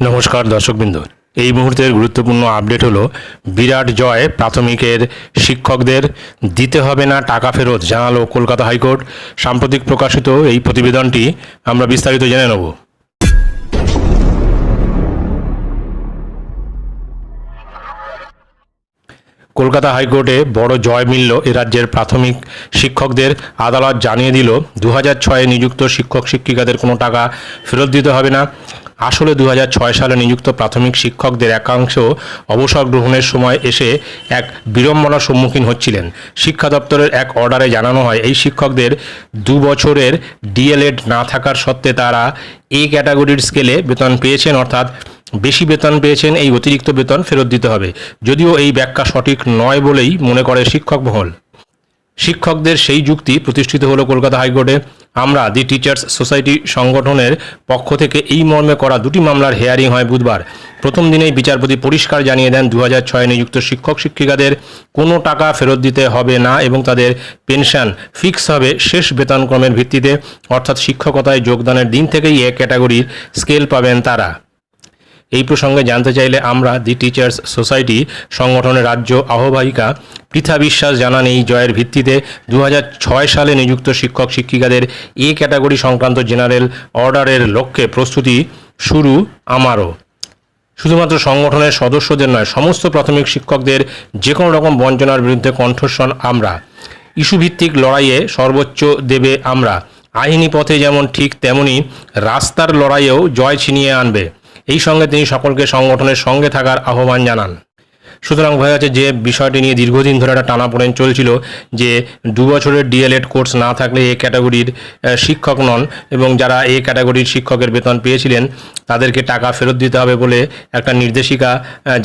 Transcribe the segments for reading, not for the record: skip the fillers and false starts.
নমস্কার দর্শকবৃন্দ, এই মুহূর্তের গুরুত্বপূর্ণ আপডেট হলো বিরাট জয় প্রাথমিকের শিক্ষকদের, দিতে হবে না টাকা ফেরত জানালো কলকাতা হাইকোর্ট। সাম্প্রতিক প্রকাশিত এই প্রতিবেদনটি আমরা বিস্তারিত জেনে নেব। কলকাতা হাইকোর্টে বড় জয় মিলল এ রাজ্যের প্রাথমিক শিক্ষকদের। আদালত জানিয়ে দিল 2006-এ নিযুক্ত শিক্ষক শিক্ষিকাদের কোনো টাকা ফেরত দিতে হবে না। আসলে 2006 সালে নিযুক্ত প্রাথমিক শিক্ষকদের একাংশ অবসর গ্রহণের সময় এসে এক বিড়ম্বনার সম্মুখীন হচ্ছিলেন। শিক্ষা দপ্তরের এক অর্ডারে জানানো হয় এই শিক্ষকদের 2 বছরের ডিএলএড না থাকার সত্ত্বে তারা এ ক্যাটাগরির স্কেলে বেতন পেয়েছেন, অর্থাৎ বেশি বেতন পেয়েছেন। এই অতিরিক্ত বেতন ফেরত দিতে হবে। যদিও এই ব্যাখ্যা সঠিক নয় বলেই মনে করে শিক্ষক মহল। শিক্ষকদের সেই যুক্তি প্রতিষ্ঠিত হলো কলকাতা হাইকোর্টে। আমরা দি টিচার্স সোসাইটি সংগঠনের পক্ষ থেকে এই মর্মে করা 2টি মামলার হেয়ারিং হয় বুধবার। প্রথম দিনেই বিচারপতি পরিষ্কার জানিয়ে দেন 2006-এ নিযুক্ত শিক্ষক শিক্ষিকাদের কোনো টাকা ফেরত দিতে হবে না এবং তাদের পেনশন ফিক্স হবে শেষ বেতনক্রমের ভিত্তিতে, অর্থাৎ শিক্ষকতায় যোগদানের দিন থেকেই এ ক্যাটাগরির স্কেল পাবেন তারা। এই প্রসঙ্গে জানতে চাইলে আমরা দি টিচার্স সোসাইটি সংগঠনের রাজ্য আহ্বায়িকা পৃথা বিশ্বাস জানান, এই জয়ের ভিত্তিতে 2006 সালে নিযুক্ত শিক্ষক শিক্ষিকাদের এ ক্যাটাগরি সংক্রান্ত জেনারেল অর্ডারের লক্ষ্যে প্রস্তুতি শুরু আমারও। শুধুমাত্র সংগঠনের সদস্যদের নয়, সমস্ত প্রাথমিক শিক্ষকদের যে কোনো রকম বঞ্চনার বিরুদ্ধে কণ্ঠস্বর আমরা। ইস্যুভিত্তিক লড়াইয়ে সর্বোচ্চ দেবে আমরা। আইনি পথে যেমন ঠিক তেমনি রাস্তার লড়াইয়েও জয় ছিনিয়ে আনবে। এই সঙ্গে তিনি সকলকে সংগঠনের সঙ্গে থাকার আহ্বান জানান। সুতরাং বোঝা যাচ্ছে যে বিষয়টি নিয়ে দীর্ঘদিন ধরে একটা টানাপোড়েন চলছিল যে 2 বছরের ডিএলএড কোর্স না থাকলে এ ক্যাটাগরির শিক্ষক নন, এবং যারা এ ক্যাটাগরির শিক্ষকের বেতন পেয়েছিলেন তাদেরকে টাকা ফেরত দিতে হবে বলে একটা নির্দেশিকা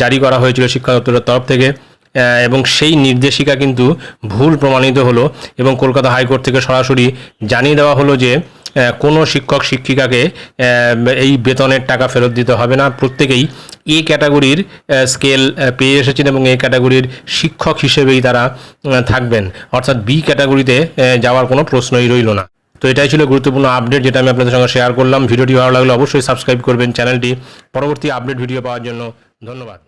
জারি করা হয়েছিল শিক্ষা দপ্তরের তরফ থেকে, এবং সেই নির্দেশিকা কিন্তু ভুল প্রমাণিত হলো এবং কলকাতা হাইকোর্ট থেকে সরাসরি জানিয়ে দেওয়া হলো যে কোনো শিক্ষক শিক্ষিকাকে এই বেতনের টাকা ফেরত দিতে হবে না। প্রত্যেকেই এ ক্যাটাগরির স্কেল পেয়ে এসেছেন এবং এ ক্যাটাগরির শিক্ষক হিসেবেই তারা থাকবেন, অর্থাৎ বি ক্যাটাগরিতে যাওয়ার কোনো প্রশ্নই রইল না। তো এটাই ছিল গুরুত্বপূর্ণ আপডেট যেটা আমি আপনাদের সঙ্গে শেয়ার করলাম। ভিডিওটি ভালো লাগলে অবশ্যই সাবস্ক্রাইব করবেন চ্যানেলটি। পরবর্তী আপডেট ভিডিও পাওয়ার জন্য ধন্যবাদ।